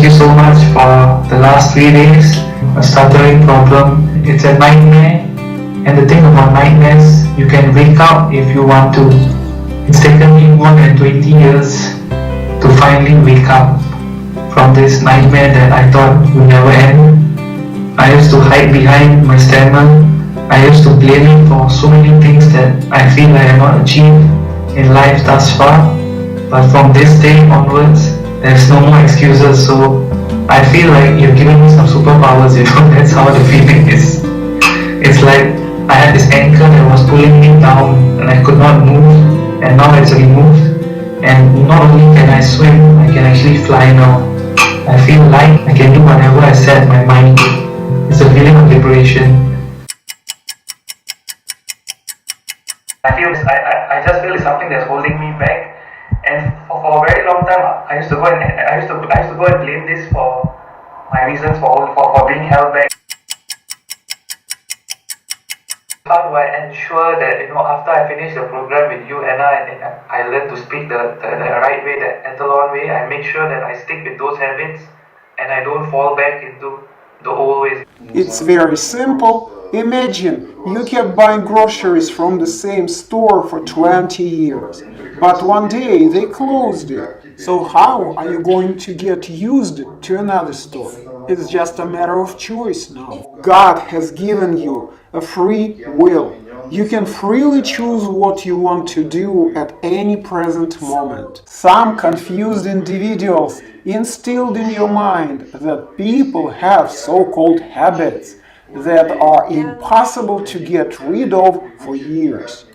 you so much for the last 3 days. A stuttering problem, it's a nightmare. And the thing about nightmares, you can wake up if you want to. It's taken me more than 20 years to finally wake up from this nightmare that I thought would never end. I used to hide behind my stammer. I used to blame it for so many things that I feel I have not achieved in life thus far. But from this day onwards, there's no more excuses. So I feel like you've given me some superpowers, that's how the feeling is. It's like I had this anchor that was pulling me down and I could not move, and now it's removed. And not only can I swim, I can actually fly now. I feel light, I can do whatever I set my mind to. It's a feeling of liberation. I just feel it's something that's holding me back. And for a very long time, I used to go and blame this for my reasons for being held back. How do I ensure that after I finish the program with you, Anna, and I learn to speak the right way, the Etalon way, I make sure that I stick with those habits and I don't fall back into the old ways. It's very simple. Imagine you kept buying groceries from the same store for 20 years, but one day they closed it. So how are you going to get used to another store? It's just a matter of choice now. God has given you a free will. You can freely choose what you want to do at any present moment. Some confused individuals instilled in your mind that people have so-called habits that are impossible to get rid of for years.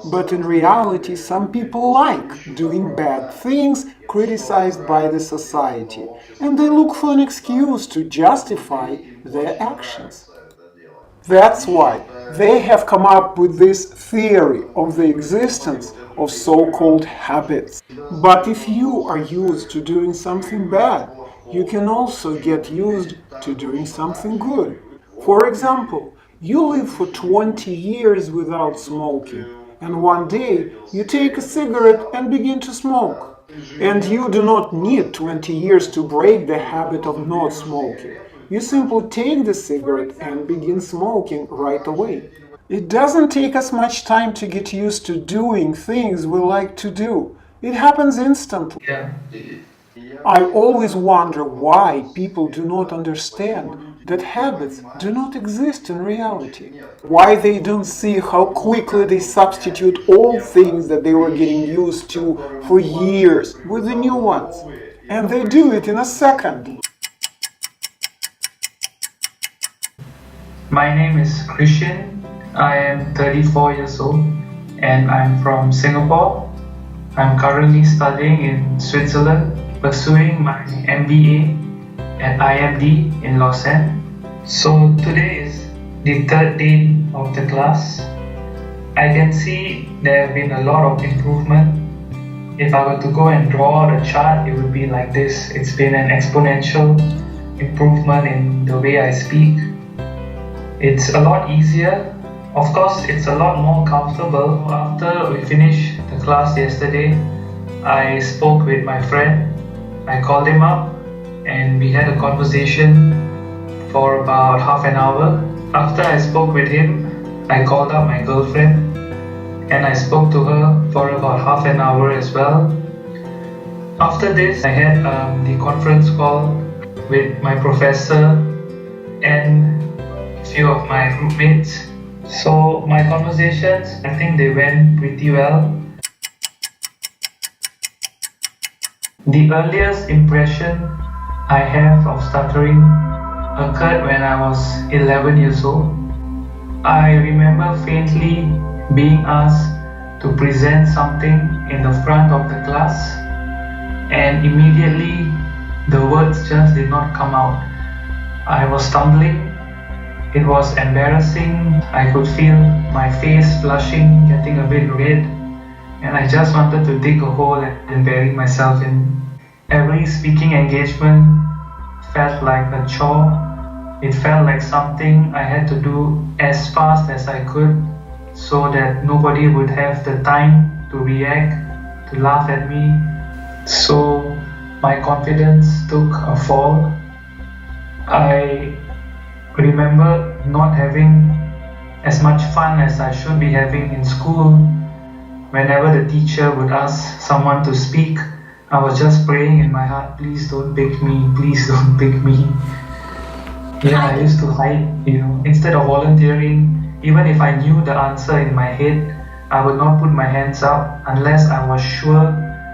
But in reality, some people like doing bad things criticized by the society, and they look for an excuse to justify their actions. That's why they have come up with this theory of the existence of so-called habits. But if you are used to doing something bad, you can also get used to doing something good. For example, you live for 20 years without smoking, and one day you take a cigarette and begin to smoke. And you do not need 20 years to break the habit of not smoking. You simply take the cigarette and begin smoking right away. It doesn't take us much time to get used to doing things we like to do. It happens instantly. I always wonder why people do not understand that habits do not exist in reality. Why they don't see how quickly they substitute old things that they were getting used to for years with the new ones. And they do it in a second. My name is Christian. I am 34 years old and I'm from Singapore. I'm currently studying in Switzerland, pursuing my MBA at IMD in Lausanne. So today is the third day of the class. I can see there have been a lot of improvement. If I were to go and draw out a chart, it would be like this. It's been an exponential improvement in the way I speak. It's a lot easier. Of course, it's a lot more comfortable. After we finished the class yesterday, I spoke with my friend. I called him up and we had a conversation for about half an hour. After I spoke with him, I called up my girlfriend and I spoke to her for about half an hour as well. After this, I had the conference call with my professor and a few of my groupmates. So my conversations, I think they went pretty well. The earliest impression I have of stuttering occurred when I was 11 years old. I remember faintly being asked to present something in the front of the class, and immediately the words just did not come out. I was stumbling. It was embarrassing. I could feel my face flushing, getting a bit red, and I just wanted to dig a hole and bury myself in. Every speaking engagement felt like a chore. It felt like something I had to do as fast as I could so that nobody would have the time to react, to laugh at me. So my confidence took a fall. I remember not having as much fun as I should be having in school. Whenever the teacher would ask someone to speak, I was just praying in my heart, please don't pick me, please don't pick me. Yeah, I used to hide, instead of volunteering. Even if I knew the answer in my head, I would not put my hands up unless I was sure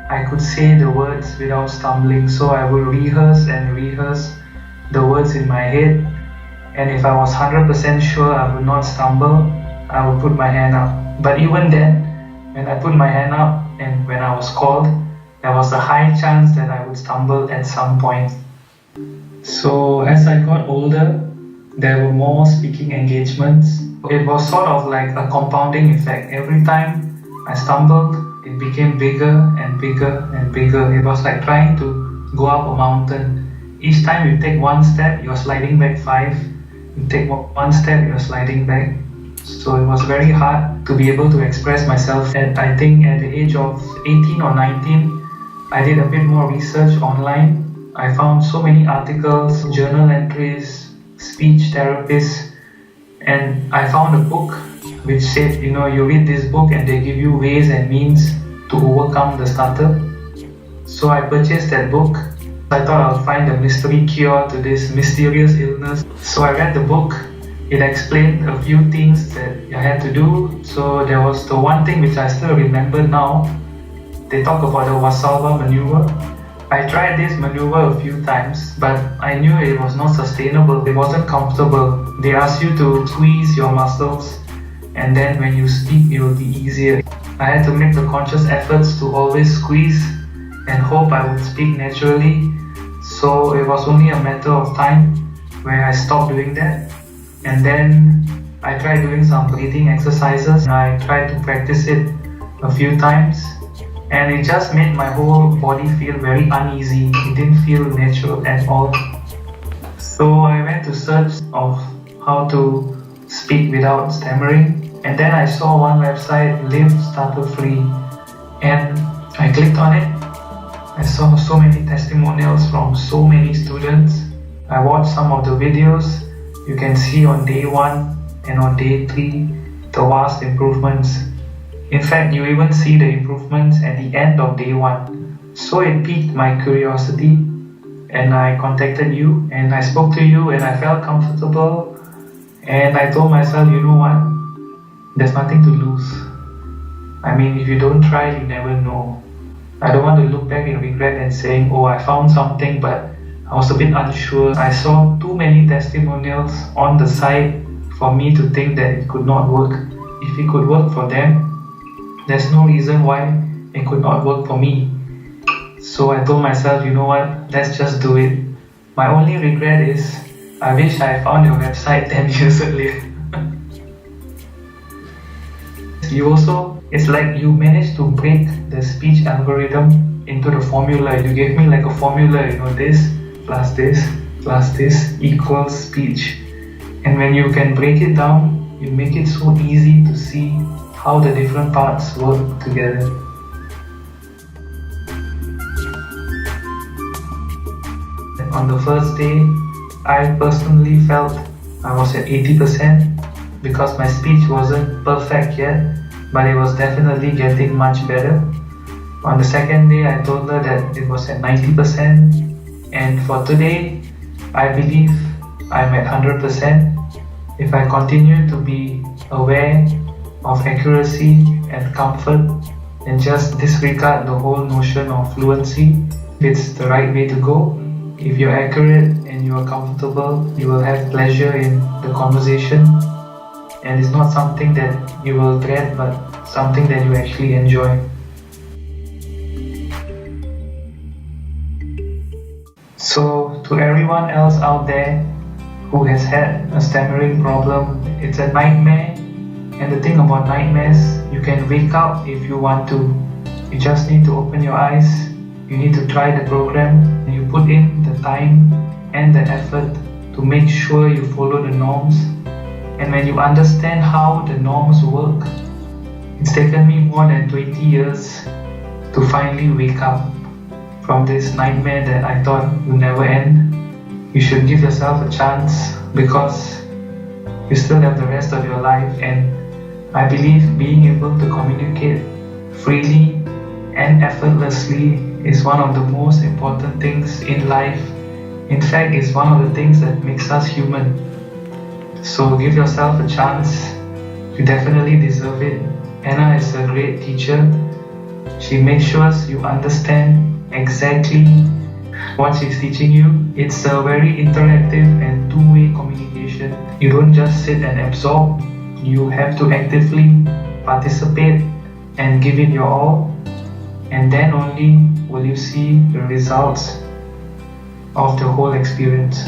I could say the words without stumbling. So I would rehearse and rehearse the words in my head, and if I was 100% sure I would not stumble, I would put my hand up. But even then, when I put my hand up and when I was called, there was a high chance that I would stumble at some point. So as I got older, there were more speaking engagements. It was sort of like a compounding effect. Every time I stumbled, it became bigger and bigger and bigger. It was like trying to go up a mountain. Each time you take one step, you're sliding back 5. You take one step, you're sliding back. So it was very hard to be able to express myself. And I think at the age of 18 or 19, I did a bit more research online. I found so many articles, journal entries, speech therapists, and I found a book which said, you read this book and they give you ways and means to overcome the stutter. So I purchased that book. I thought I'll find a mystery cure to this mysterious illness. So I read the book. It explained a few things that I had to do. So there was the one thing which I still remember now. They talk about the Valsalva maneuver. I tried this maneuver a few times, but I knew it was not sustainable. It wasn't comfortable. They ask you to squeeze your muscles, and then when you speak, it will be easier. I had to make the conscious efforts to always squeeze and hope I would speak naturally. So it was only a matter of time where I stopped doing that. And then I tried doing some breathing exercises. I tried to practice it a few times, and it just made my whole body feel very uneasy. It didn't feel natural at all. So I went to search of how to speak without stammering, and then I saw one website, Live Stutter-Free, and I clicked on it. I saw so many testimonials from so many students. I watched some of the videos. You can see on day 1 and on day 3 the vast improvements. In fact, you even see the improvements at the end of day 1. So it piqued my curiosity, and I contacted you and I spoke to you and I felt comfortable, and I told myself, you know what, there's nothing to lose. I mean, if you don't try, you never know. I don't want to look back in regret and saying, oh, I found something but I was a bit unsure. I saw too many testimonials on the site for me to think that it could not work. If it could work for them, there's no reason why it could not work for me. So I told myself, you know what, let's just do it. My only regret is, I wish I found your website 10 years earlier. It's like you managed to break the speech algorithm into the formula. You gave me like a formula, this plus this plus this equals speech. And when you can break it down, you make it so easy to see how the different parts work together. On the first day, I personally felt I was at 80% because my speech wasn't perfect yet, but it was definitely getting much better. On the second day, I told her that it was at 90%, and for today, I believe I'm at 100%. If I continue to be aware of accuracy and comfort and just disregard the whole notion of fluency, it's the right way to go. If you're accurate and you are comfortable, you will have pleasure in the conversation, and it's not something that you will dread, but something that you actually enjoy. So to everyone else out there who has had a stammering problem, it's a nightmare. And the thing about nightmares, you can wake up if you want to. You just need to open your eyes, you need to try the program, and you put in the time and the effort to make sure you follow the norms. And when you understand how the norms work, it's taken me more than 20 years to finally wake up from this nightmare that I thought would never end. You should give yourself a chance because you still have the rest of your life, and I believe being able to communicate freely and effortlessly is one of the most important things in life. In fact, it's one of the things that makes us human. So give yourself a chance. You definitely deserve it. Anna is a great teacher. She makes sure you understand exactly what she's teaching you. It's a very interactive and two-way communication. You don't just sit and absorb. You have to actively participate and give it your all, and then only will you see the results of the whole experience.